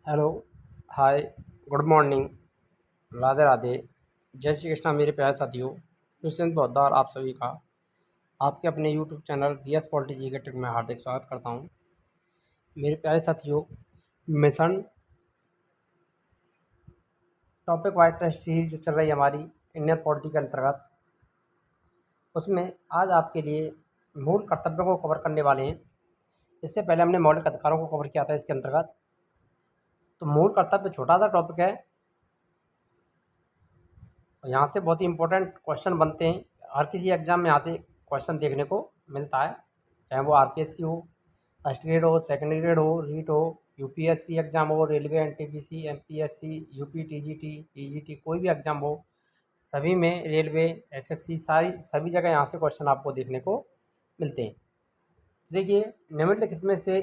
Hello, हाय, good morning, Radhe Radhe, जय श्री कृष्णा मेरे प्यारे साथियों। दुष्यंत पोद्दार आप सभी का आपके अपने यूट्यूब चैनल BS पॉलिटी जी के ट्रिक में हार्दिक स्वागत करता हूं। मेरे प्यारे साथियों, mission topic wise test series जो चल रही है हमारी इंडियन पॉलिटी के अंतर्गत, उसमें आज आपके लिए मूल कर्तव्यों को कवर करने वाले हैं। इससे पहले हमने मौलिक अधिकारों को कवर किया था इसके अंतर्गत। तो मूल कर्तव्य छोटा सा टॉपिक है और यहाँ से बहुत ही इंपॉर्टेंट क्वेश्चन बनते हैं। हर किसी एग्जाम में यहाँ से क्वेश्चन देखने को मिलता है, चाहे वो RPSC हो, फर्स्ट ग्रेड हो, सेकेंड ग्रेड हो, रीट हो, UPSC एग्जाम हो, railway, NTPC, MPSC, UP, TGT, PGT, कोई भी एग्जाम हो, सभी में, रेलवे, SSC, सारी सभी जगह यहाँ से क्वेश्चन आपको देखने को मिलते हैं। देखिए, निम्नलिखित में से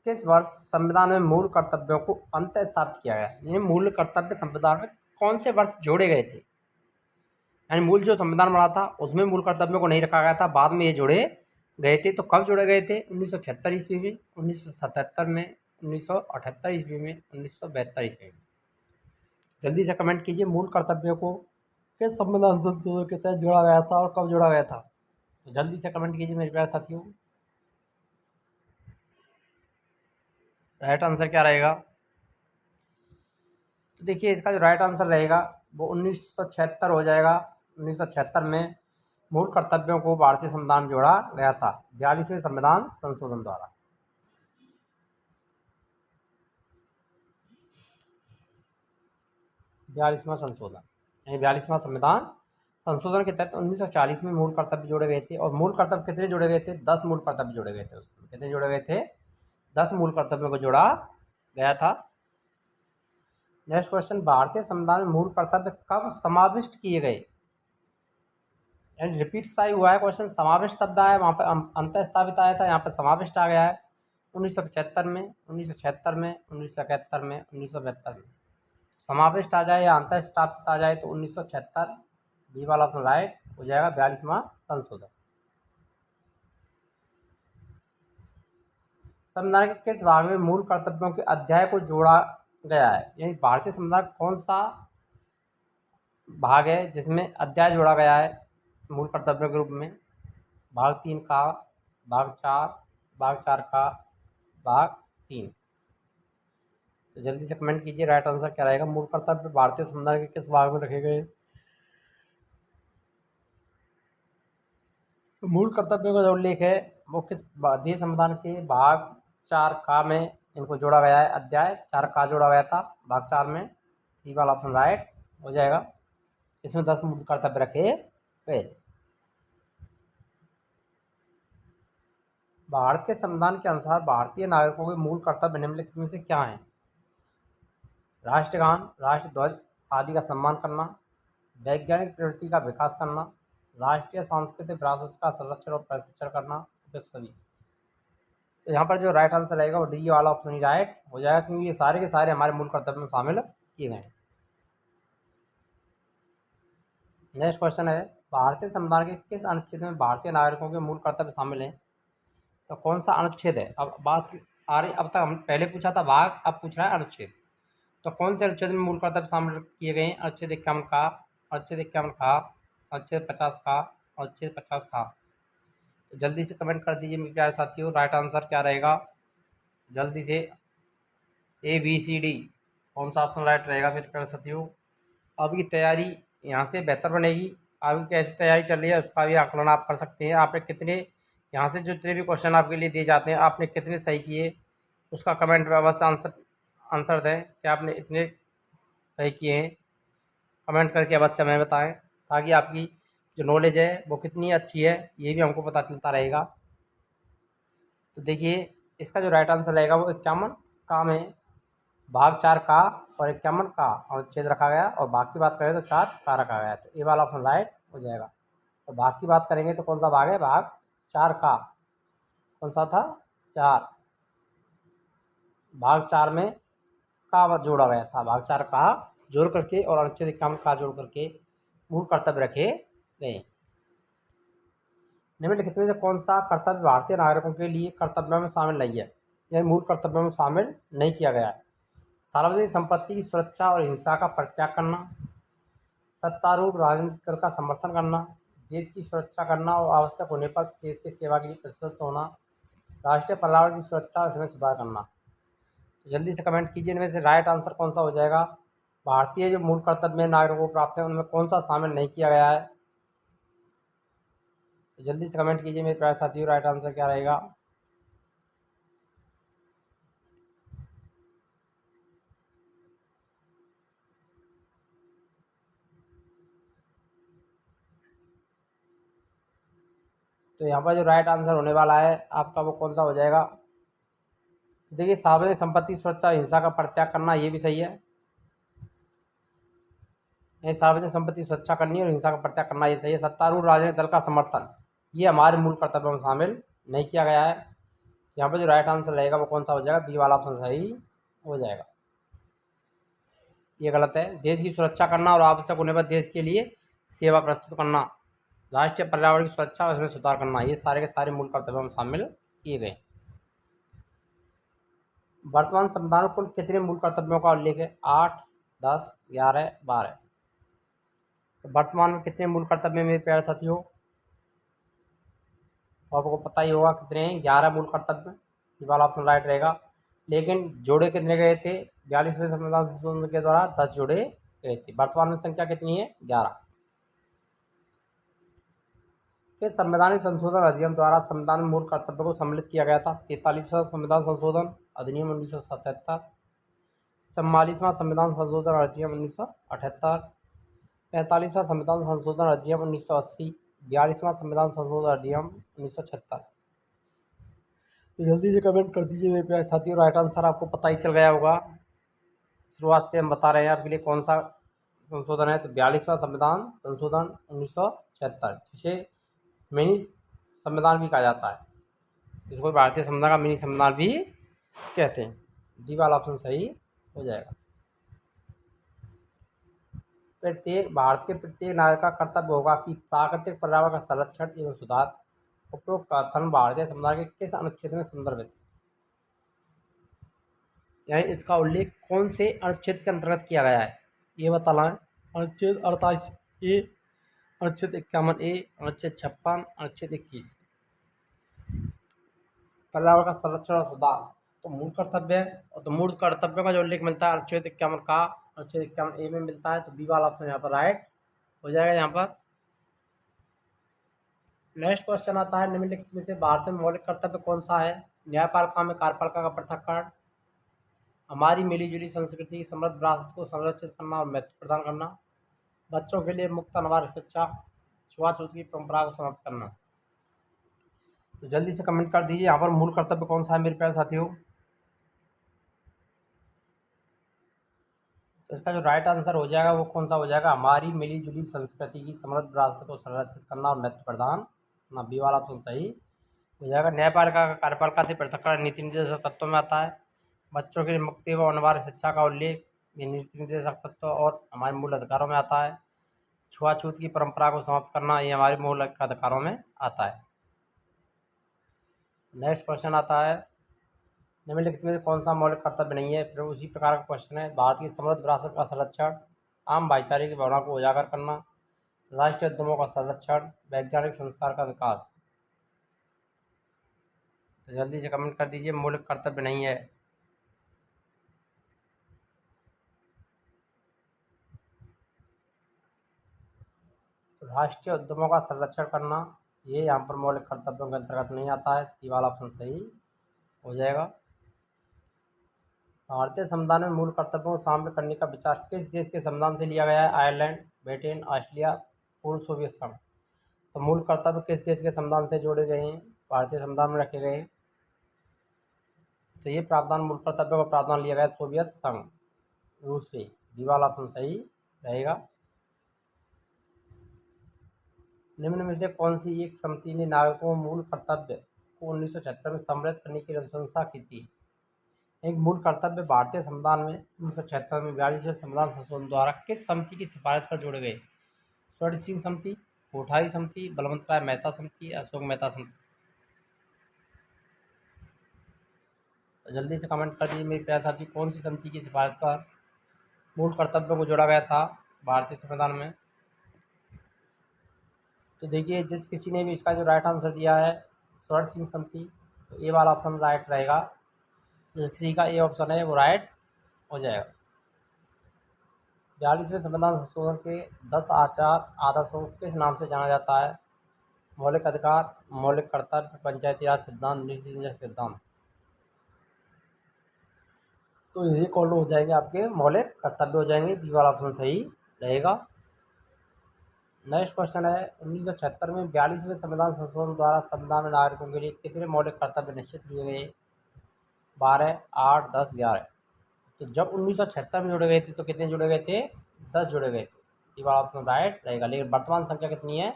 किस वर्ष संविधान में मूल कर्तव्यों को अंत स्थापित किया गया? ये मूल कर्तव्य संविधान में कौन से वर्ष जोड़े गए थे? यानी मूल जो संविधान बना था उसमें मूल कर्तव्यों को नहीं रखा गया था, बाद में ये जोड़े गए थे। तो कब जोड़े गए थे? 1976 ईस्वी में, 1977 में, 1978 ईस्वी में, 1972 ईस्वी में। जल्दी से कमेंट कीजिए, मूल कर्तव्यों को किस संविधान संशोधन के तहत जोड़ा गया था और कब जोड़ा गया था? तो जल्दी से कमेंट कीजिए मेरे प्यारे साथियों। राइट आंसर क्या रहेगा? तो देखिए, इसका जो राइट आंसर रहेगा वो 1976 हो जाएगा। 1976 में मूल कर्तव्यों को भारतीय संविधान में जोड़ा गया था 42वें संविधान संशोधन द्वारा। बयालीसवां संशोधन यानी 42वां संविधान संशोधन के तहत 1940 में मूल कर्तव्य जोड़े गए थे। और मूल कर्तव्य कितने जोड़े गए थे? 10 मूल कर्तव्य जोड़े गए थे। उसमें कितने जोड़े गए थे? 10 मूल कर्तव्यों को जोड़ा गया था। नेक्स्ट क्वेश्चन, भारतीय संविधान में मूल कर्तव्य कब समाविष्ट किए गए? यानी रिपीट सा ही हुआ है क्वेश्चन, समाविष्ट शब्द आया, वहाँ पर अंत स्थापित आया था, यहाँ पर समाविष्ट आ गया है। 1975 में, 1976 में, 1971 में, 1972 में। समाविष्ट आ जाए या अंत स्थापित आ जाए तो 1976, बी वाला ऑप्शन राइट हो जाएगा, 42वां संशोधन। संविधान के किस भाग में मूल कर्तव्यों के अध्याय को जोड़ा गया है? यानी भारतीय संविधान कौन सा भाग है जिसमें अध्याय जोड़ा गया है मूल कर्तव्यों के रूप में? भाग 3 का, भाग 4, भाग 4 का, भाग 3। तो जल्दी से कमेंट कीजिए, राइट आंसर क्या रहेगा? मूल कर्तव्य भारतीय संविधान के किस भाग में रखे गए? तो मूल कर्तव्यों का जो उल्लेख है वो किस भारतीय संविधान के भाग 4 का में इनको जोड़ा गया है? अध्याय 4 का जोड़ा गया था भाग 4 में, सी वाला ऑप्शन राइट हो जाएगा। इसमें 10 मूल कर्तव्य रखे गए थे। भारत के संविधान के अनुसार भारतीय नागरिकों के मूल कर्तव्य निम्नलिखित में से क्या हैं? राष्ट्रगान, राष्ट्रध्वज आदि का सम्मान करना, वैज्ञानिक प्रवृत्ति का विकास करना, राष्ट्रीय सांस्कृतिक विरासत का संरक्षण और प्रशिक्षण करना, उपयुक्त सभी। तो यहाँ पर जो राइट आंसर रहेगा वो डी वाला ऑप्शन ही राइट हो जाएगा, क्योंकि ये सारे के सारे हमारे मूल कर्तव्य में शामिल किए गए हैं। नेक्स्ट क्वेश्चन है, भारतीय संविधान के किस अनुच्छेद में भारतीय नागरिकों के मूल कर्तव्य शामिल हैं? तो कौन सा अनुच्छेद है? अब बात आ रही, अब तक हम पहले पूछा था भाग, अब पूछ रहा है अनुच्छेद। तो कौन से अनुच्छेद में मूल कर्तव्य शामिल किए गए हैं? अनुच्छेद 51 का, अनुच्छेद 51 का, अनुच्छेद 50 का, अनुच्छेद 50 का। तो जल्दी से कमेंट कर दीजिए मेरे प्यारे साथियों, राइट आंसर क्या रहेगा? जल्दी से ABCD कौन सा ऑप्शन राइट रहेगा मेरे प्यारे साथियों? आपकी तैयारी यहाँ से बेहतर बनेगी। आपकी कैसी तैयारी चल रही है उसका भी आकलन आप कर सकते हैं। आपने कितने, यहाँ से जो जितने भी क्वेश्चन आपके लिए दिए जाते हैं आपने कितने सही किए उसका कमेंट में अवश्य आंसर आंसर दें कि आपने इतने सही किए हैं। कमेंट करके अवश्य हमें बताएं, ताकि आपकी जो नॉलेज है वो कितनी अच्छी है ये भी हमको पता चलता रहेगा। तो देखिए, इसका जो राइट आंसर रहेगा वो 51 का में भाग 4 का और 51 का अनुच्छेद रखा गया, और भाग की बात करें तो 4 का रखा गया। तो ये वाला ऑप्शन राइट हो जाएगा। तो भाग की बात करेंगे तो कौन सा भाग है? भाग 4 का। कौन सा था? 4। भाग 4 में का जोड़ा गया था, भाग 4 का जोड़ करके और अनुच्छेद 51 का जोड़ करके मूल कर्तव्य रखे गए। निम्नलिखित में से कौन सा कर्तव्य भारतीय नागरिकों के लिए कर्तव्यों में शामिल नहीं है? यह मूल कर्तव्यों में शामिल नहीं किया गया है? सार्वजनिक संपत्ति की सुरक्षा और हिंसा का परित्याग करना, सत्तारूढ़ राजनीतिक दल का समर्थन करना, देश की सुरक्षा करना और आवश्यक होने पर देश की सेवा के लिए प्रस्तुत होना, राष्ट्रीय पर्यावरण की सुरक्षा और इसमें सुधार करना। तो जल्दी से कमेंट कीजिए, इनमें से राइट आंसर कौन सा हो जाएगा। भारतीय जो मूल कर्तव्य नागरिकों को प्राप्त है उनमें कौन सा शामिल नहीं किया गया है। तो जल्दी से कमेंट कीजिए मेरे प्यारे साथियों, राइट आंसर क्या रहेगा। तो यहाँ पर जो राइट आंसर होने वाला है आपका वो कौन सा हो जाएगा। तो देखिए, सार्वजनिक संपत्ति सुरक्षा हिंसा का परित्याग करना, ये भी सही है। ये सार्वजनिक संपत्ति सुरक्षा करनी और हिंसा का परित्याग करना, ये सही है। सत्तारूढ़ राजनीतिक दल का समर्थन, ये हमारे मूल कर्तव्यों में शामिल नहीं किया गया है। यहाँ पर जो राइट आंसर रहेगा वो कौन सा हो जाएगा, बी वाला ऑप्शन सही हो जाएगा। ये गलत है। देश की सुरक्षा करना और आवश्यक होने पर देश के लिए सेवा प्रस्तुत करना, राष्ट्रीय पर्यावरण की सुरक्षा और इसमें सुधार करना, ये सारे के सारे मूल कर्तव्यों में शामिल किए गए। वर्तमान संविधान में कुल कितने मूल कर्तव्यों का उल्लेख है। 8, 10, 11, 12। तो वर्तमान में कितने मूल कर्तव्य मेरे प्यारे साथियों, तो आपको पता ही होगा कितने हैं, 11 मूल कर्तव्य। ये वाला ऑप्शन राइट रहेगा। लेकिन जोड़े कितने गए थे, 42वें संविधान संशोधन के द्वारा 10 जोड़े गए थे। वर्तमान में संख्या कितनी है, 11। के संवैधानिक संशोधन अधिनियम द्वारा संविधान में मूल कर्तव्य को सम्मिलित किया गया था। 43वां संविधान संशोधन अधिनियम 1977, 44वां संविधान संशोधन अधिनियम 1978, 45वां संविधान संशोधन अधिनियम 1980, 42वां संविधान संशोधन अधिनियम 1976। तो जल्दी से कमेंट कर दीजिए मेरे प्यारे साथियों, राइट आंसर आपको पता ही चल गया होगा। शुरुआत से हम बता रहे हैं आपके लिए कौन सा संशोधन है। तो 42वां संविधान संशोधन 1976, जिसे मिनी संविधान भी कहा जाता है। इसको भारतीय संविधान का मिनी संविधान भी कहते हैं। डी वाला ऑप्शन सही हो जाएगा। प्रत्येक भारत के प्रत्येक नागरिक का कर्तव्य होगा कि प्राकृतिक पर्यावरण का संरक्षण एवं सुधार। उपरोक्त कथन भारतीय संविधान के किस अनुच्छेद में संदर्भित, यानी इसका उल्लेख कौन से अनुच्छेद के अंतर्गत किया गया है, ये बताना है। अनुच्छेद 48A, अनुच्छेद 51A, अनुच्छेद 56, अनुच्छेद 21। पर्यावरण का संरक्षण और सुधार तो मूल कर्तव्य है, और तो मूल कर्तव्यों का जो उल्लेख मिलता है अनुच्छेद 51 का, अनुच्छेद 51A में मिलता है। तो बी वाला ऑप्शन यहाँ पर राइट हो जाएगा। यहाँ पर नेक्स्ट क्वेश्चन आता है, निम्नलिखित में से भारत में मौलिक कर्तव्य कौन सा है। न्यायपालिका में कार्यपालिका का पृथक्करण, हमारी मिलीजुली संस्कृति की समृद्ध विरासत को संरक्षित करना और महत्व प्रदान करना, बच्चों के लिए मुक्त अनिवार्य शिक्षा, छुआछूत की परंपरा को समाप्त करना। तो जल्दी से कमेंट कर दीजिए यहाँ पर मूल कर्तव्य कौन सा है मेरे प्यारे साथियों। तो इसका जो राइट आंसर हो जाएगा वो कौन सा हो जाएगा, हमारी मिली जुली संस्कृति की समृद्ध विरासत को संरक्षित करना और महत्व प्रदान करना, बी वाला ऑप्शन सही हो जाएगा। न्यायपालिका का कार्यपालिका से पृथक्करण नीति निर्देशक तत्व में आता है। बच्चों के लिए मुक्ति व अनिवार्य शिक्षा का उल्लेख ये नीति निर्देशक तत्व और हमारे मूल अधिकारों में आता है। छुआछूत की परंपरा को समाप्त करना ये हमारे मूल अधिकारों में आता है। नेक्स्ट क्वेश्चन आता है, निम्नलिखित में कौन सा मौलिक कर्तव्य नहीं है। फिर उसी प्रकार का क्वेश्चन है, भारत की समृद्ध विरासत का संरक्षण, आम भाईचारे की भावना को उजागर करना, राष्ट्रीय उद्यमों का संरक्षण, वैज्ञानिक संस्कार का विकास। तो जल्दी से कमेंट कर दीजिए, मौलिक कर्तव्य नहीं है। तो राष्ट्रीय उद्यमों का संरक्षण करना ये यहाँ पर मौलिक कर्तव्यों के अंतर्गत नहीं आता है। सी वाला ऑप्शन सही हो जाएगा। भारतीय संविधान में मूल कर्तव्यों को शामिल करने का विचार किस देश के संविधान से लिया गया है। आयरलैंड, ब्रिटेन, ऑस्ट्रेलिया, पूर्व सोवियत संघ। तो मूल कर्तव्य किस देश के संविधान से जोड़े गए हैं, भारतीय संविधान में रखे गए हैं। तो ये प्रावधान मूल कर्तव्य का प्रावधान लिया गया सोवियत संघ, रूस से। डी वाला ऑप्शन सही रहेगा। निम्न में से कौन सी एक समिति ने नागरिकों को मूल कर्तव्य को 1976 में सम्मिलित करने की अनुशंसा की थी। एक मूल कर्तव्य भारतीय संविधान में 1976 में 42वें संविधान संशोधन द्वारा किस समिति की सिफारिश पर जोड़े गए। स्वर्ण सिंह समिति, कोठारी समिति, बलवंत राय मेहता समिति, अशोक मेहता समिति। तो जल्दी से कमेंट कर दीजिए मेरे प्यारे साथी, कौन सी समिति की सिफारिश पर मूल कर्तव्यों को जोड़ा गया था भारतीय संविधान में। तो देखिए, जिस किसी ने भी इसका जो राइट आंसर दिया है स्वर्ण सिंह समिति, तो ए वाला ऑप्शन राइट रहेगा। जिस किसी का ए ऑप्शन है वो राइट हो जाएगा। 42वें संविधान संशोधन के 10 आदर्शों को किस नाम से जाना जाता है? मौलिक अधिकार, मौलिक कर्तव्य, पंचायती राज सिद्धांत, नीति नियम सिद्धांत। तो ये कौन हो जाएंगे? आपके मौलिक कर्तव्य हो जाएंगे। बी वाला ऑप्शन सही रहेगा। नेक्स्ट क्वेश्चन है 1976 में 42वें संविधान संशोधन द्वारा संविधान में नागरिकों के लिए कितने मौलिक कर्तव्य निश्चित किए गए? 12, 8, 10, 11। तो जब 1976 में जुड़े गए थे तो कितने जुड़े गए थे? 10 जुड़े गए थे। सी वाला ऑप्शन राइट रहेगा। लेकिन वर्तमान संख्या कितनी है?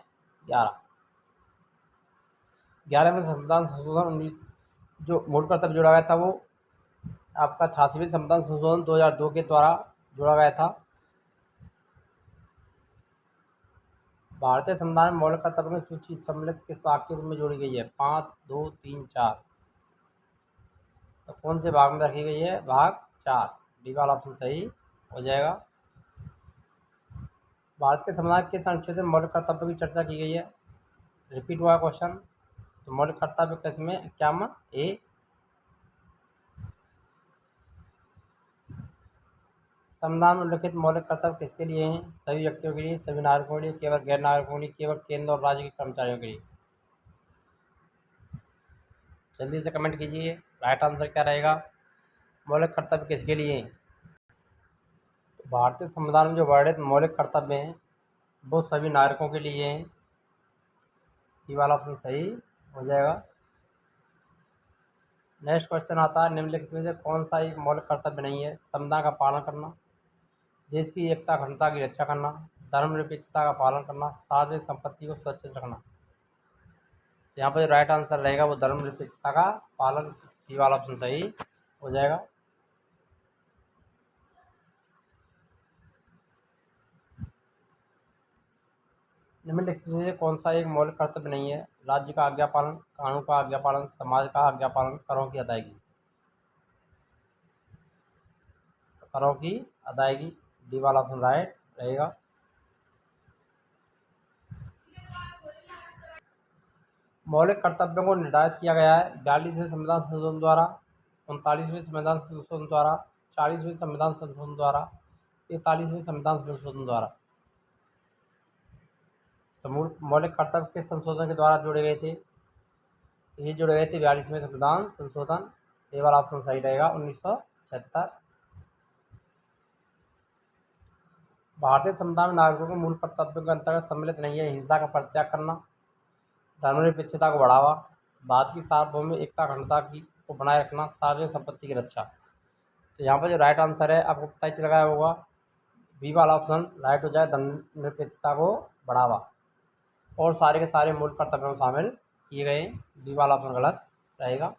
11। 11वें संविधान संशोधन 19 जो मूल कर्तव्य जोड़ा गया था वो आपका 86वें संविधान संशोधन 2002 के द्वारा जोड़ा गया था। भारतीय संविधान में मौलिक कर्तव्यों की सूची सम्मिलित किस भाग के रूप में जोड़ी गई है? 5, 2, 3, 4। तो कौन से भाग में रखी गई है? भाग 4। डी वाला ऑप्शन सही हो जाएगा। भारत के संविधान के किस अनुच्छेद में मौलिक कर्तव्यों की चर्चा की गई है? रिपीट हुआ क्वेश्चन। तो मौलिक कर्तव्य किसमें? 51 ए। संविधान में उल्लिखित मौलिक कर्तव्य किसके लिए हैं? सभी व्यक्तियों के लिए, सभी नागरिकों के लिए, केवल गैर नागरिकों के लिए, केवल केंद्र और राज्य के कर्मचारियों के लिए। जल्दी से कमेंट कीजिए राइट आंसर क्या रहेगा। मौलिक कर्तव्य किसके लिए हैं? तो भारतीय संविधान में जो वर्णित मौलिक कर्तव्य हैं वो सभी नागरिकों के लिए हैं। ये वाला ऑप्शन सही हो जाएगा। नेक्स्ट क्वेश्चन आता है निम्नलिखित में से कौन सा एक मौलिक कर्तव्य नहीं है? संविधान का पालन करना, देश की एकता अखंडता की रक्षा करना, धर्मनिरपेक्षता का पालन करना, सार्वजनिक संपत्ति को सुरक्षित रखना। यहाँ पर जो राइट आंसर रहेगा वो धर्मनिरपेक्षता का पालन। सी वाला ऑप्शन सही हो जाएगा। निम्नलिखित में से कौन सा एक मौलिक कर्तव्य नहीं है? राज्य का आज्ञा पालन, कानून का आज्ञा पालन, समाज का आज्ञा पालन, करों की अदायगी। तो करों की अदायगी डी वाला ऑप्शन राइट रहेगा। मौलिक कर्तव्यों को निर्धारित किया गया है 42वें संविधान संशोधन द्वारा, 39वें संविधान संशोधन द्वारा, 40वें संविधान संशोधन द्वारा, 43वें संविधान संशोधन द्वारा। तो मौलिक कर्तव्य किस संशोधन के द्वारा जोड़े गए थे? ये जुड़े गए थे 42वें संविधान संशोधन। ये वाला ऑप्शन सही रहेगा 1976। भारतीय संविधान में नागरिकों के मूल कर्तव्यों के अंतर्गत सम्मिलित नहीं है हिंसा का परित्याग करना, धर्मनिरपेक्षता को बढ़ावा, भारत की सार्वभौमिक एकता अखंडता की को बनाए रखना, सार्वजनिक संपत्ति की रक्षा। तो यहाँ पर जो राइट आंसर है आपको पता ही चल गया होगा, बी वाला ऑप्शन राइट हो जाए, धर्मनिरपेक्षता को बढ़ावा। और सारे के सारे मूल कर्तव्यों में शामिल किए गए। बी वाला ऑप्शन गलत रहेगा।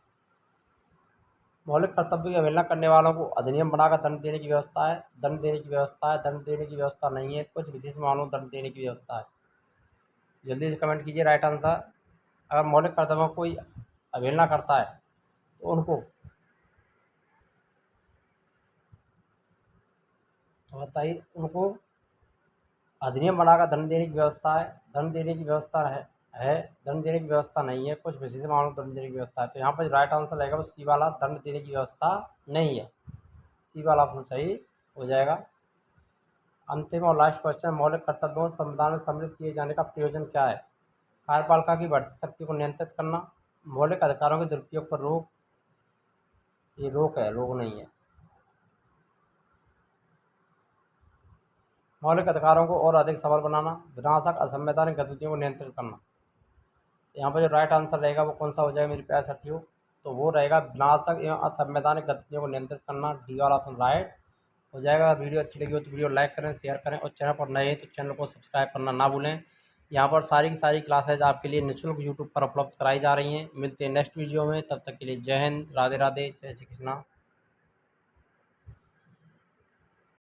मौलिक कर्तव्य की अवहेलना करने वालों को अधिनियम बनाकर दंड देने की व्यवस्था है, दंड देने की व्यवस्था है, दंड देने की व्यवस्था नहीं है, कुछ विशेष मामलों में दंड देने की व्यवस्था है। जल्दी से कमेंट कीजिए राइट आंसर। अगर मौलिक कर्तव्यों को कोई अवहेलना करता है तो उनको बताइए, उनको अधिनियम बनाकर दंड देने की व्यवस्था है, दंड देने की व्यवस्था है, दंड देने की व्यवस्था नहीं है, कुछ विशेष मामलों में दंड देने की व्यवस्था है। तो यहाँ पर राइट आंसर रहेगा वो सी वाला, दंड देने की व्यवस्था नहीं है। सी वाला ऑप्शन सही हो जाएगा। अंतिम और लास्ट क्वेश्चन, मौलिक कर्तव्यों को संविधान में सम्मिलित किए जाने का प्रयोजन क्या है? कार्यपालिका की बढ़ती शक्ति को नियंत्रित करना, मौलिक अधिकारों के दुरुपयोग पर रोक। ये रोक है, रोक नहीं है। मौलिक अधिकारों को और अधिक सबल बनाना, विनाशक असंवैधानिक गतिविधियों को नियंत्रित करना। यहाँ पर जो राइट आंसर रहेगा वो कौन सा हो जाएगा मेरे प्यारे साथियों? तो वो रहेगा विनाशक एवं असंवैधानिक गतिविधियों को नियंत्रित करना। डी वाला ऑप्शन राइट हो जाएगा। अगर वीडियो अच्छी लगी हो तो वीडियो लाइक करें, शेयर करें, और चैनल पर नए हैं तो चैनल को सब्सक्राइब करना ना भूलें। यहाँ पर सारी की सारी क्लासेज आपके लिए निःशुल्क यूट्यूब पर उपलब्ध कराई जा रही हैं। मिलते हैं नेक्स्ट वीडियो में, तब तक के लिए जय हिंद, राधे राधे, जय श्री कृष्णा।